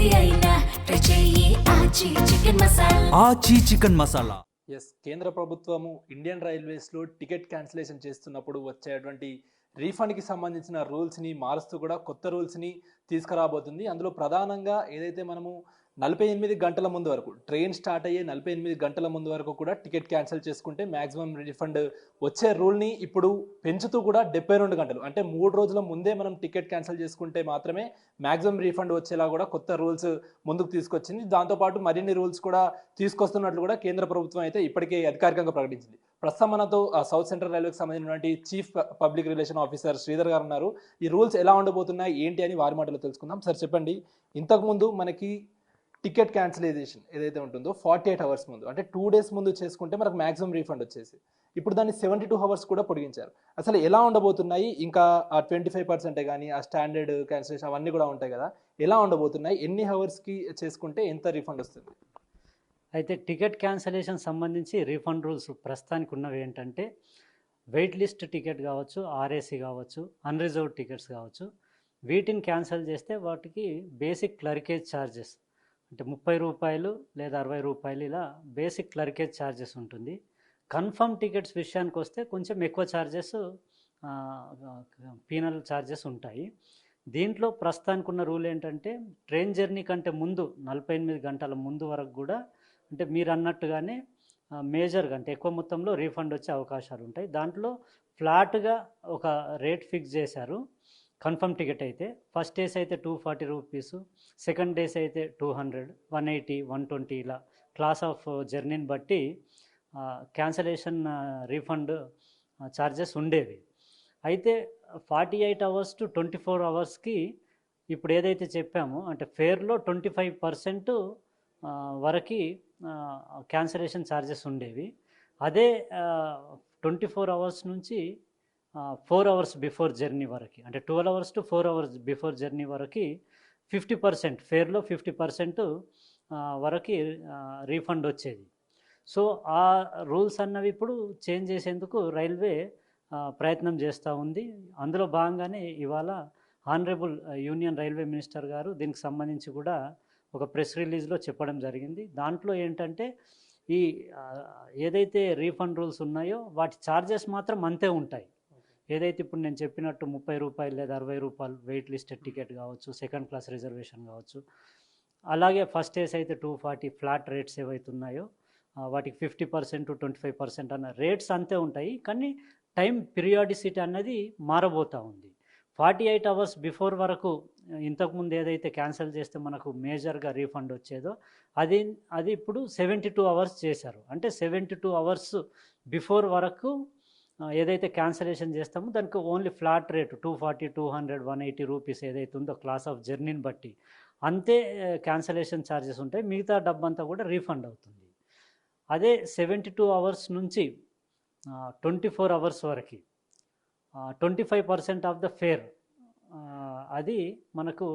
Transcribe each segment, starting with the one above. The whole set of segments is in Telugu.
ఏది అయినా ట్రై చెయ్యి ఆచి చికెన్ మసాలా. ఆచి చికెన్ మసాలా. కేంద్ర ప్రభుత్వము ఇండియన్ రైల్వేస్లో టికెట్ క్యాన్సిలేషన్ చేస్తున్నప్పుడు వచ్చేటువంటి రీఫండ్కి సంబంధించిన రూల్స్ని మారుస్తూ కూడా కొత్త రూల్స్ని తీసుకురాబోతుంది. అందులో ప్రధానంగా ఏదైతే మనము 48 గంటల ముందు వరకు ట్రైన్ స్టార్ట్ అయ్యే 48 గంటల ముందు వరకు కూడా టికెట్ క్యాన్సిల్ చేసుకుంటే మ్యాక్సిమం రిఫండ్ వచ్చే రూల్ని ఇప్పుడు పెంచుతూ కూడా 72 గంటలు అంటే 3 రోజుల ముందే మనం టికెట్ క్యాన్సిల్ చేసుకుంటే మాత్రమే మ్యాక్సిమం రీఫండ్ వచ్చేలా కూడా కొత్త రూల్స్ ముందుకు తీసుకొచ్చింది. దాంతోపాటు మరిన్ని రూల్స్ కూడా తీసుకొస్తున్నట్లు కూడా కేంద్ర ప్రభుత్వం అయితే ఇప్పటికే అధికారికంగా ప్రకటించింది. ప్రస్తుతం మనతో సౌత్ సెంట్రల్ రైల్వేకి సంబంధించినటువంటి chief public relation officer Sridhar గారు ఉన్నారు. ఈ రూల్స్ ఎలా ఉండబోతున్నాయి ఏంటి అని వారి మాటలో తెలుసుకుందాం. సార్ చెప్పండి, ఇంతకుముందు మనకి టికెట్ క్యాన్సిలైజేషన్ ఏదైతే ఉంటుందో 48 అవర్స్ ముందు అంటే 2 days ముందు చేసుకుంటే మనకు మ్యాక్సిమం రీఫండ్ వచ్చేసి ఇప్పుడు దాన్ని 72 అవర్స్ కూడా పొడిగించారు. అసలు ఎలా ఉండబోతున్నాయి, ఇంకా ఆ 25% కానీ ఆ స్టాండర్డ్ క్యాన్సిలేషన్ అవన్నీ కూడా ఉంటాయి కదా, ఎలా ఉండబోతున్నాయి, ఎన్ని అవర్స్కి చేసుకుంటే ఎంత రీఫండ్ వస్తుంది? అయితే టికెట్ క్యాన్సిలేషన్ సంబంధించి రీఫండ్ రూల్స్ ప్రస్తుతానికి ఉన్నవి ఏంటంటే వెయిట్ లిస్ట్ టికెట్ కావచ్చు, ఆర్ఏసీ కావచ్చు, అన్రిజర్వ్డ్ టికెట్స్ కావచ్చు, వీటిని క్యాన్సిల్ చేస్తే వాటికి బేసిక్ క్లరికేజ్ ఛార్జెస్ అంటే 30 రూపాయలు లేదా 60 రూపాయలు ఇలా బేసిక్ క్లరికేజ్ ఛార్జెస్ ఉంటుంది. కన్ఫర్మ్ టికెట్స్ విషయానికి వస్తే కొంచెం ఎక్కువ ఛార్జెస్, పీనల్ ఛార్జెస్ ఉంటాయి. దీంట్లో ప్రస్తుతానికి ఉన్న రూల్ ఏంటంటే ట్రైన్ జర్నీ కంటే ముందు 48 గంటల ముందు వరకు కూడా అంటే మీరు అన్నట్టుగానే మేజర్గా అంటే ఎక్కువ మొత్తంలో రీఫండ్ వచ్చే అవకాశాలు ఉంటాయి. దాంట్లో ఫ్లాట్గా ఒక రేట్ ఫిక్స్ చేశారు. కన్ఫర్మ్ టికెట్ అయితే ఫస్ట్ డేస్ అయితే 240 రూపీస్, సెకండ్ డేస్ అయితే 200, 180, 120 ఇలా క్లాస్ ఆఫ్ జర్నీని బట్టి క్యాన్సలేషన్ రీఫండ్ ఛార్జెస్ ఉండేవి. అయితే 48 అవర్స్ టు 24 అవర్స్కి ఇప్పుడు ఏదైతే చెప్పామో అంటే ఫేర్లో 25% వరకు క్యాన్సలేషన్ ఛార్జెస్ ఉండేవి. అదే 24 అవర్స్ నుంచి 4 అవర్స్ బిఫోర్ జర్నీ వరకు అంటే 12 hours to 4 hours before journey వరకు 50% ఫేర్లో 50% వరకు రీఫండ్ వచ్చేది. సో ఆ రూల్స్ అన్నవి ఇప్పుడు చేంజ్ చేసేందుకు రైల్వే ప్రయత్నం చేస్తూ ఉంది. అందులో భాగంగానే ఇవాళ ఆనరబుల్ యూనియన్ రైల్వే మినిస్టర్ గారు దీనికి సంబంధించి కూడా ఒక ప్రెస్ రిలీజ్లో చెప్పడం జరిగింది. దాంట్లో ఏంటంటే ఈ ఏదైతే రీఫండ్ రూల్స్ ఉన్నాయో వాటి ఛార్జెస్ మాత్రం అంతే ఉంటాయి. ఏదైతే ఇప్పుడు నేను చెప్పినట్టు 30 రూపాయలు లేదా 60 రూపాయలు వెయిట్ లిస్టెడ్ టికెట్ కావచ్చు, సెకండ్ క్లాస్ రిజర్వేషన్ కావచ్చు, అలాగే ఫస్ట్ ఏస్ అయితే 240 ఫ్లాట్ రేట్స్ ఏవైతే ఉన్నాయో వాటికి 50% టు 25% అన్న రేట్స్ అంతే ఉంటాయి. కానీ టైం పీరియాడిసిటీ అన్నది మారబోతూ ఉంది. 48 అవర్స్ బిఫోర్ వరకు ఇంతకుముందు ఏదైతే క్యాన్సిల్ చేస్తే మనకు మేజర్గా రీఫండ్ వచ్చేదో అది ఇప్పుడు 72 అవర్స్ చేశారు. అంటే 72 అవర్స్ బిఫోర్ వరకు ఏదైతే క్యాన్సిలేషన్ చేస్తామో దానికి ఓన్లీ ఫ్లాట్ రేటు 240, 200, 180 రూపీస్ ఏదైతే ఉందో క్లాస్ ఆఫ్ జర్నీని బట్టి అంతే క్యాన్సిలేషన్ ఛార్జెస్ ఉంటాయి. మిగతా డబ్బంతా కూడా రీఫండ్ అవుతుంది. అదే 72 అవర్స్ నుంచి 24 అవర్స్ వరకు 25% ఆఫ్ ద ఫేర్ అది మనకు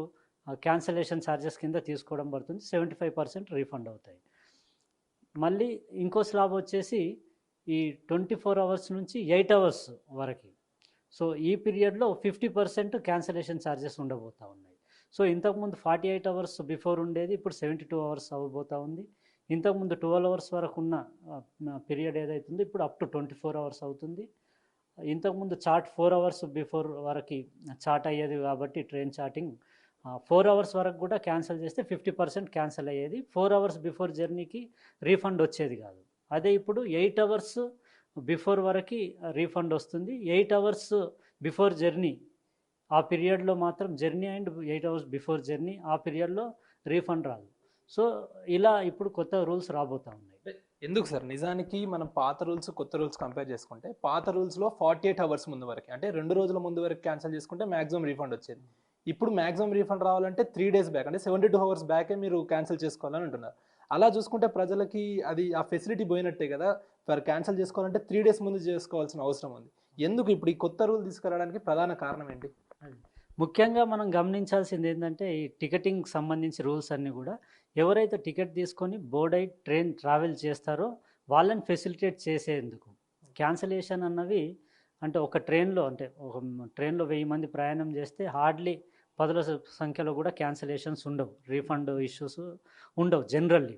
క్యాన్సిలేషన్ ఛార్జెస్ కింద తీసుకోవడం పడుతుంది. 75% రీఫండ్ అవుతాయి. మళ్ళీ ఇంకో స్లాబ్ వచ్చేసి ఈ 24 అవర్స్ నుంచి 8 అవర్స్ వరకు. సో ఈ పీరియడ్లో 50% క్యాన్సిలేషన్ ఛార్జెస్ ఉండబోతూ ఉన్నాయి. సో ఇంతకుముందు 48 అవర్స్ బిఫోర్ ఉండేది ఇప్పుడు 72 అవర్స్ అవ్వబోతూ ఉంది. ఇంతకుముందు 12 అవర్స్ వరకు ఉన్న పీరియడ్ ఏదైతుందో ఇప్పుడు అప్ టు 24 అవర్స్ అవుతుంది. ఇంతకుముందు చార్ట్ 4 అవర్స్ బిఫోర్ వరకు చార్ట్ అయ్యేది కాబట్టి ట్రైన్ చార్టింగ్ 4 అవర్స్ వరకు కూడా క్యాన్సిల్ చేస్తే 50% క్యాన్సిల్ అయ్యేది. 4 అవర్స్ బిఫోర్ జర్నీకి రీఫండ్ వచ్చేది కాదు. అదే ఇప్పుడు 8 అవర్స్ బిఫోర్ వరకు రీఫండ్ వస్తుంది. 8 అవర్స్ బిఫోర్ జర్నీ ఆ పీరియడ్లో మాత్రం journey and 8 hours before journey ఆ పీరియడ్లో రీఫండ్ రాదు. సో ఇలా ఇప్పుడు కొత్త రూల్స్ రాబోతూ ఉన్నాయి. ఎందుకు సార్, నిజానికి మనం పాత రూల్స్ కొత్త రూల్స్ కంపేర్ చేసుకుంటే పాత రూల్స్లో 48 అవర్స్ ముందు వరకు అంటే 2 రోజుల ముందు వరకు క్యాన్సిల్ చేసుకుంటే మ్యాక్సిమం రీఫండ్ వచ్చేది. ఇప్పుడు మ్యాక్సిమం రీఫండ్ రావాలంటే 3 days బ్యాక్ అంటే 72 అవర్స్ బ్యాకే మీరు క్యాన్సిల్ చేసుకోవాలని అంటున్నారు. అలా చూసుకుంటే ప్రజలకి అది ఆ ఫెసిలిటీ పోయినట్టే కదా. వారు క్యాన్సిల్ చేసుకోవాలంటే 3 days ముందు చేసుకోవాల్సిన అవసరం ఉంది. ఎందుకు ఇప్పుడు ఈ కొత్త రూల్ తీసుకురావడానికి ప్రధాన కారణం ఏంటి? ముఖ్యంగా మనం గమనించాల్సింది ఏంటంటే ఈ టికెటింగ్ సంబంధించి రూల్స్ అన్నీ కూడా ఎవరైతే టికెట్ తీసుకొని బోర్డ్ అయి ట్రైన్ ట్రావెల్ చేస్తారో వాళ్ళని ఫెసిలిటేట్ చేసేందుకు క్యాన్సిలేషన్ అన్నవి అంటే ఒక ట్రైన్లో 1000 మంది ప్రయాణం చేస్తే హార్డ్లీ పదుల సంఖ్యలో కూడా క్యాన్సిలేషన్స్ ఉండవు, రీఫండ్ ఇష్యూస్ ఉండవు జనరల్లీ.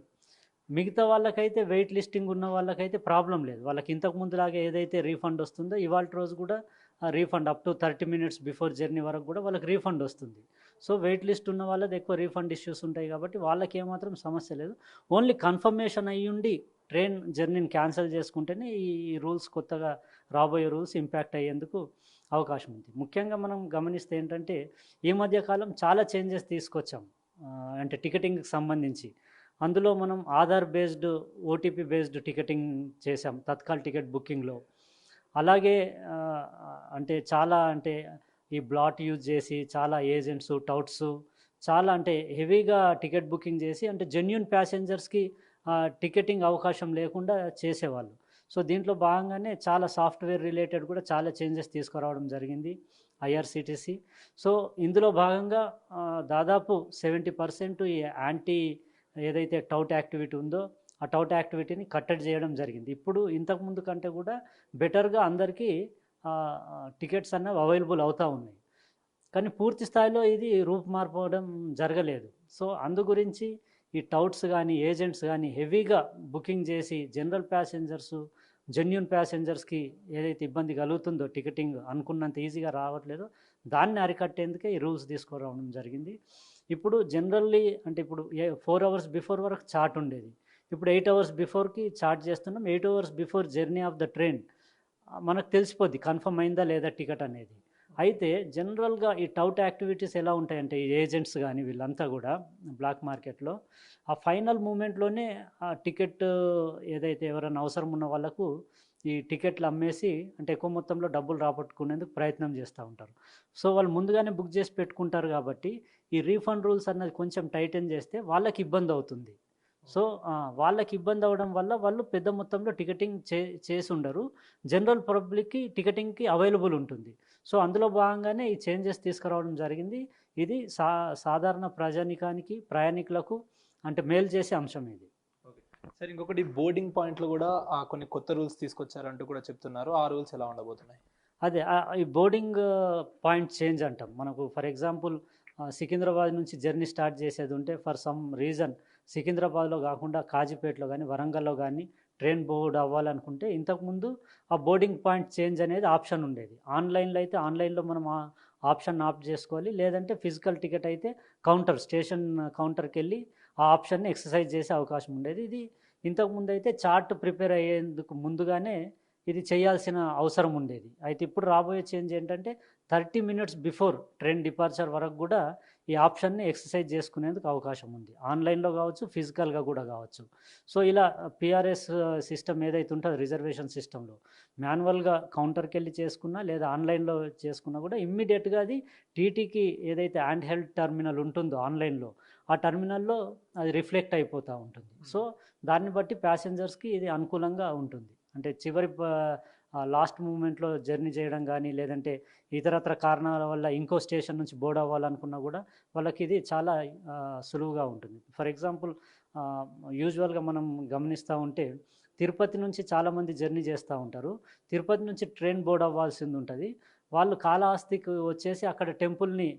మిగతా వాళ్ళకైతే వెయిట్ లిస్టింగ్ ఉన్న వాళ్ళకైతే ప్రాబ్లం లేదు. వాళ్ళకి ఇంతకు ముందులాగా ఏదైతే రీఫండ్ వస్తుందో ఇవాళ రోజు కూడా refund up to 30 minutes before journey వరకు కూడా వాళ్ళకి రీఫండ్ వస్తుంది. సో వెయిట్ లిస్ట్ ఉన్న వాళ్ళది ఎక్కువ రీఫండ్ ఇష్యూస్ ఉంటాయి కాబట్టి వాళ్ళకి ఏమాత్రం సమస్య లేదు. ఓన్లీ కన్ఫర్మేషన్ అయ్యుండి ట్రైన్ జర్నీని క్యాన్సిల్ చేసుకుంటేనే ఈ రూల్స్, కొత్తగా రాబోయే రూల్స్ ఇంపాక్ట్ అయ్యేందుకు అవకాశం ఉంది. ముఖ్యంగా మనం గమనిస్తే ఏంటంటే ఈ మధ్యకాలం చాలా చేంజెస్ తీసుకొచ్చాం, అంటే టికెటింగ్కి సంబంధించి. అందులో మనం Aadhaar based, OTP based ticketing చేసాం తత్కాల్ టికెట్ బుకింగ్లో. అలాగే అంటే ఈ బ్లాట్ యూజ్ చేసి చాలా ఏజెంట్స్, టౌట్స్ చాలా హెవీగా టికెట్ బుకింగ్ చేసి జెన్యూన్ ప్యాసింజర్స్కి టికెటింగ్ అవకాశం లేకుండా చేసేవాళ్ళు. సో దీంట్లో భాగంగానే చాలా సాఫ్ట్వేర్ రిలేటెడ్ కూడా చాలా చేంజెస్ తీసుకురావడం జరిగింది ఐఆర్సిటిసి. సో ఇందులో భాగంగా దాదాపు 70% ఈ యాంటీ ఏదైతే టౌట్ యాక్టివిటీ ఉందో ఆ టౌట్ యాక్టివిటీని కట్టడి చేయడం జరిగింది. ఇప్పుడు ఇంతకుముందు కంటే కూడా బెటర్గా అందరికీ టికెట్స్ అన్నవి అవైలబుల్ అవుతూ ఉన్నాయి. కానీ పూర్తి స్థాయిలో ఇది రూపుమార్పడం జరగలేదు. సో అందు గురించి ఈ టౌట్స్ కానీ, ఏజెంట్స్ కానీ హెవీగా బుకింగ్ చేసి జనరల్ ప్యాసింజర్స్, జెన్యూన్ ప్యాసింజర్స్కి ఏదైతే ఇబ్బంది కలుగుతుందో, టికెటింగ్ అనుకున్నంత ఈజీగా రావట్లేదో దాన్ని అరికట్టేందుకే ఈ రూల్స్ తీసుకురావడం జరిగింది. ఇప్పుడు జనరల్లీ ఇప్పుడు 4 అవర్స్ బిఫోర్ వరకు చార్ట్ ఉండేది. ఇప్పుడు 8 అవర్స్ బిఫోర్కి చార్ట్ చేస్తున్నాం. 8 hours before journey of the train మనకు తెలిసిపోద్ది కన్ఫర్మ్ అయిందా లేదా టికెట్ అనేది. అయితే జనరల్గా ఈ టౌట్ యాక్టివిటీస్ ఎలా ఉంటాయంటే ఈ ఏజెంట్స్ కానీ వీళ్ళంతా కూడా బ్లాక్ మార్కెట్లో ఆ ఫైనల్ మూమెంట్లోనే ఆ టికెట్ ఏదైతే ఎవరైనా అవసరం ఉన్న వాళ్ళకు ఈ టికెట్లు అమ్మేసి ఎక్కువ మొత్తంలో డబ్బులు రాబట్టుకునేందుకు ప్రయత్నం చేస్తూ ఉంటారు. సో వాళ్ళు ముందుగానే బుక్ చేసి పెట్టుకుంటారు కాబట్టి ఈ రీఫండ్ రూల్స్ అన్నది కొంచెం టైటన్ చేస్తే వాళ్ళకి ఇబ్బంది అవుతుంది. సో వాళ్ళకి ఇబ్బంది అవ్వడం వల్ల వాళ్ళు పెద్ద మొత్తంలో టికెటింగ్ చేసి ఉండరు. జనరల్ పబ్లిక్కి టికెటింగ్కి అవైలబుల్ ఉంటుంది. సో అందులో భాగంగానే ఈ చేంజెస్ తీసుకురావడం జరిగింది. ఇది సాధారణ ప్రజానికానికి, ప్రయాణికులకు మేలు చేసే అంశం ఇది. సార్, ఇంకొకటి బోర్డింగ్ పాయింట్లో కూడా కొన్ని కొత్త రూల్స్ తీసుకొచ్చారంటూ కూడా చెప్తున్నారు. ఆ రూల్స్ ఎలా ఉండబోతున్నాయి? అదే ఈ బోర్డింగ్ పాయింట్ చేంజ్ అంటాం. మనకు ఫర్ ఎగ్జాంపుల్ సికింద్రాబాద్ నుంచి జర్నీ స్టార్ట్ చేసేది ఉంటే ఫర్ సమ్ రీజన్ సికింద్రాబాద్లో కాకుండా కాజీపేటలో కానీ, వరంగల్లో కానీ ట్రైన్ బోర్డ్ అవ్వాలనుకుంటే ఇంతకుముందు ఆ బోర్డింగ్ పాయింట్ చేంజ్ అనేది ఆప్షన్ ఉండేది. ఆన్లైన్లో అయితే ఆన్లైన్లో మనం ఆ ఆప్షన్ ఆప్ట్ చేసుకోవాలి. లేదంటే ఫిజికల్ టికెట్ అయితే స్టేషన్ కౌంటర్కి వెళ్ళి ఆ ఆప్షన్ని ఎక్సర్సైజ్ చేసే అవకాశం ఉండేది. ఇది ఇంతకుముందు అయితే చార్ట్ ప్రిపేర్ అయ్యేందుకు ముందుగానే ఇది చేయాల్సిన అవసరం ఉండేది. అయితే ఇప్పుడు రాబోయే చేంజ్ ఏంటంటే 30 మినిట్స్ బిఫోర్ ట్రైన్ డిపార్చర్ వరకు కూడా ఈ ఆప్షన్ని ఎక్సర్సైజ్ చేసుకునేందుకు అవకాశం ఉంది. ఆన్లైన్లో కావచ్చు, ఫిజికల్గా కూడా కావచ్చు. సో ఇలా పిఆర్ఎస్ సిస్టమ్ ఏదైతే ఉంటుందో రిజర్వేషన్ సిస్టంలో మాన్యువల్గా కౌంటర్కి వెళ్ళి చేసుకున్నా లేదా ఆన్లైన్లో చేసుకున్నా కూడా ఇమ్మీడియట్గా అది టీటీకి ఏదైతే హ్యాండ్ హెల్డ్ టర్మినల్ ఉంటుందో ఆన్లైన్లో ఆ టర్మినల్లో అది రిఫ్లెక్ట్ అయిపోతూ ఉంటుంది. సో దాన్ని బట్టి ప్యాసింజర్స్కి ఇది అనుకూలంగా ఉంటుంది. చివరి లాస్ట్ మూమెంట్లో జర్నీ చేయడం కానీ లేదంటే ఇతరత్ర కారణాల వల్ల ఇంకో స్టేషన్ నుంచి బోర్డ్ అవ్వాలనుకున్నా కూడా వాళ్ళకి ఇది చాలా సులువుగా ఉంటుంది. ఫర్ ఎగ్జాంపుల్ యూజువల్గా మనం గమనిస్తూ ఉంటే తిరుపతి నుంచి చాలామంది జర్నీ చేస్తూ ఉంటారు. తిరుపతి నుంచి ట్రైన్ బోర్డ్ అవ్వాల్సింది ఉంటుంది. వాళ్ళు కాళహస్తికి వచ్చేసి అక్కడ టెంపుల్ని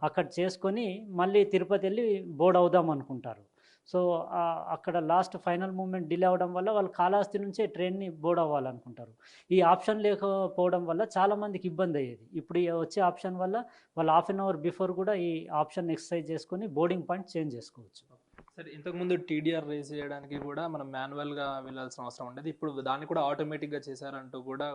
అక్కడ చేసుకొని మళ్ళీ తిరుపతి వెళ్ళి బోర్డ్ అవుదాం అనుకుంటారు. సో అక్కడ లాస్ట్ ఫైనల్ మూమెంట్ డిలే అవ్వడం వల్ల వాళ్ళు కాళహస్తి నుంచే ట్రైన్ని బోర్డ్ అవ్వాలనుకుంటారు. ఈ ఆప్షన్ లేకపోవడం వల్ల చాలామందికి ఇబ్బంది అయ్యేది. ఇప్పుడు వచ్చే ఆప్షన్ వల్ల వాళ్ళు హాఫ్ అన్ అవర్ బిఫోర్ కూడా ఈ ఆప్షన్ ఎక్సర్సైజ్ చేసుకొని బోర్డింగ్ పాయింట్ చేంజ్ చేసుకోవచ్చు. సరే, ఇంతకుముందు టీడీఆర్ రేస్ చేయడానికి కూడా మనం మాన్యువల్గా వెళ్ళాల్సిన అవసరం ఉండేది. ఇప్పుడు దాన్ని కూడా ఆటోమేటిక్గా చేశారంటూ కూడా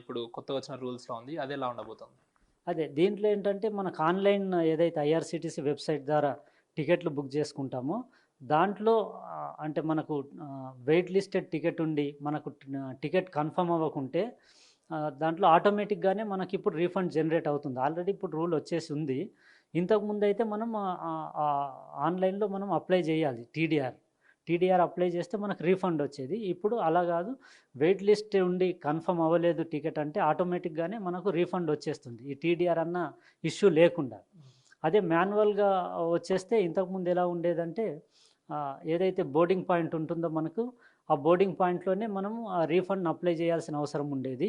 ఇప్పుడు కొత్తగా వచ్చిన రూల్స్లో ఉంది. అది ఎలా ఉండబోతుంది? అదే దీంట్లో ఏంటంటే మనకు ఆన్లైన్ ఏదైతే ఐఆర్సిటిసి వెబ్సైట్ ద్వారా టికెట్లు బుక్ చేసుకుంటామో దాంట్లో మనకు వెయిట్ లిస్టెడ్ టికెట్ ఉండి మనకు టికెట్ కన్ఫర్మ్ అవ్వకుంటే దాంట్లో ఆటోమేటిక్గానే మనకి ఇప్పుడు రీఫండ్ జనరేట్ అవుతుంది. ఆల్రెడీ ఇప్పుడు రూల్ వచ్చేసి ఉంది. ఇంతకుముందు అయితే మనం ఆన్లైన్లో మనం అప్లై చేయాలి టీడీఆర్ అప్లై చేస్తే మనకు రీఫండ్ వచ్చేది. ఇప్పుడు అలా కాదు, వెయిట్ లిస్ట్ ఉండి కన్ఫర్మ్ అవ్వలేదు టికెట్ అంటే ఆటోమేటిక్గానే మనకు రీఫండ్ వచ్చేస్తుంది ఈ టీడీఆర్ అన్న ఇష్యూ లేకుండా. అదే మాన్యువల్గా వచ్చేస్తే ఇంతకుముందు ఎలా ఉండేదంటే ఏదైతే బోర్డింగ్ పాయింట్ ఉంటుందో మనకు ఆ బోర్డింగ్ పాయింట్లోనే మనము ఆ రీఫండ్ అప్లై చేయాల్సిన అవసరం ఉండేది.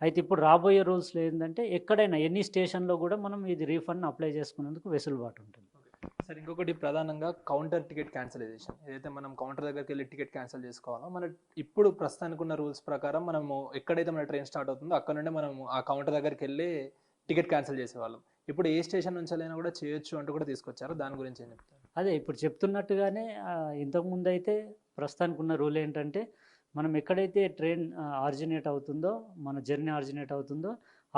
అయితే ఇప్పుడు రాబోయే రూల్స్లో ఏంటంటే ఎక్కడైనా ఎనీ స్టేషన్లో కూడా మనం ఇది రీఫండ్ అప్లై చేసుకునేందుకు వెసులుబాటు ఉంటుంది. సార్ ఇంకొకటి ప్రధానంగా కౌంటర్ టికెట్ క్యాన్సిలైజేషన్. ఏదైతే మనం కౌంటర్ దగ్గరికి వెళ్ళి టికెట్ క్యాన్సిల్ చేసుకోవాలో మన ఇప్పుడు ప్రస్తుతానికి ఉన్న రూల్స్ ప్రకారం మనము ఎక్కడైతే మన ట్రైన్ స్టార్ట్ అవుతుందో అక్కడ నుండి మనం ఆ కౌంటర్ దగ్గరికి వెళ్ళి టికెట్ క్యాన్సిల్ చేసేవాళ్ళం. ఇప్పుడు ఏ స్టేషన్ నుంచి అయినా కూడా చేయొచ్చు అంటూ కూడా తీసుకొచ్చారు. దాని గురించి ఏం చెప్తారు? అదే ఇప్పుడు చెప్తున్నట్టుగానే ఇంతకుముందు అయితే ప్రస్తుతానికి ఉన్న రూల్ ఏంటంటే మనం ఎక్కడైతే ట్రైన్ ఆరిజినేట్ అవుతుందో, మన జర్నీ ఆరిజినేట్ అవుతుందో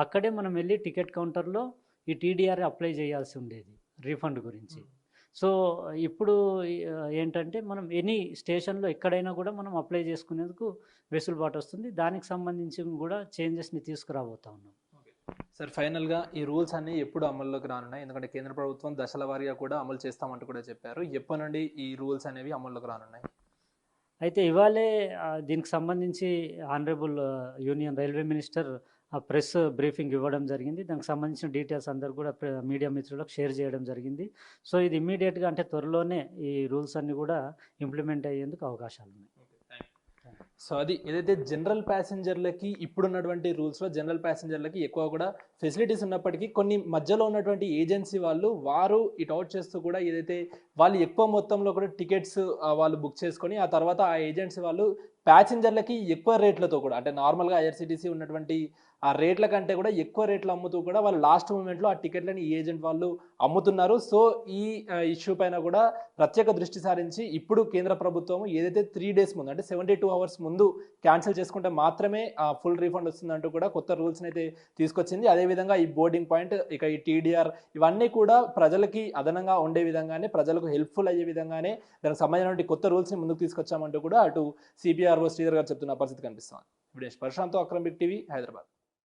అక్కడే మనం వెళ్ళి టికెట్ కౌంటర్లో ఈ టీడీఆర్ అప్లై చేయాల్సి ఉండేది రీఫండ్ గురించి. సో ఇప్పుడు ఏంటంటే మనం ఎనీ స్టేషన్లో ఎక్కడైనా కూడా మనం అప్లై చేసుకునేందుకు వెసులుబాటు వస్తుంది. దానికి సంబంధించి కూడా చేంజెస్ని తీసుకురాబోతా ఉన్నాం. సార్ ఫైనల్గా ఈ రూల్స్ అన్నీ ఎప్పుడు అమల్లోకి రానున్నాయి? ఎందుకంటే కేంద్ర ప్రభుత్వం దశల వారీగా కూడా అమలు చేస్తామంటూ కూడా చెప్పారు. ఎప్పటి నుండి ఈ రూల్స్ అనేవి అమల్లోకి రానున్నాయి? అయితే ఇవాళే దీనికి సంబంధించి honourable union railway minister press briefing ఇవ్వడం జరిగింది. దానికి సంబంధించిన డీటెయిల్స్ అందరూ కూడా మీడియా మిత్రులకు షేర్ చేయడం జరిగింది. సో ఇది ఇమ్మీడియట్గా అంటే త్వరలోనే ఈ రూల్స్ అన్నీ కూడా ఇంప్లిమెంట్ అయ్యేందుకు అవకాశాలు ఉన్నాయి. సో అది ఏదైతే జనరల్ ప్యాసింజర్లకి ఇప్పుడున్నటువంటి రూల్స్లో జనరల్ ప్యాసింజర్లకి ఎక్కువ కూడా ఫెసిలిటీస్ ఉన్నప్పటికీ కొన్ని మధ్యలో ఉన్నటువంటి ఏజెన్సీ వారు ఇట్ అవుట్ చేస్తూ కూడా ఏదైతే వాళ్ళు ఎక్కువ మొత్తంలో కూడా టికెట్స్ వాళ్ళు బుక్ చేసుకొని ఆ తర్వాత ఆ ఏజెన్సీ వాళ్ళు ప్యాసింజర్లకి ఎక్కువ రేట్లతో కూడా అంటే నార్మల్గా ఐఆర్సిటీసీ ఉన్నటువంటి ఆ రేట్ల కంటే కూడా ఎక్కువ రేట్లు అమ్ముతూ కూడా వాళ్ళు లాస్ట్ మూమెంట్లో ఆ టికెట్లని ఈ ఏజెంట్ వాళ్ళు అమ్ముతున్నారు. సో ఈ ఇష్యూ పైన కూడా ప్రత్యేక దృష్టి సారించి ఇప్పుడు కేంద్ర ప్రభుత్వం ఏదైతే 3 days ముందు అంటే 72 hours ముందు క్యాన్సిల్ చేసుకుంటే మాత్రమే ఫుల్ రీఫండ్ వస్తుందంటూ కూడా కొత్త రూల్స్ని అయితే తీసుకొచ్చింది. అదేవిధంగా ఈ బోర్డింగ్ పాయింట్ ఇక ఈ టీడీఆర్ ఇవన్నీ కూడా ప్రజలకి అదనంగా ఉండే విధంగానే ప్రజలకు హెల్ప్ఫుల్ అయ్యే విధంగానే దానికి సంబంధించిన కొత్త రూల్స్ని ముందుకు తీసుకొచ్చామంటూ కూడా అటు సిపిఆర్ఓ శ్రీధర్ గారు చెప్తున్న పరిస్థితి కనిపిస్తుంది. ఇప్పుడు ప్రశాంత్ అక్రమ్ బిగ్ టీవీ హైదరాబాద్.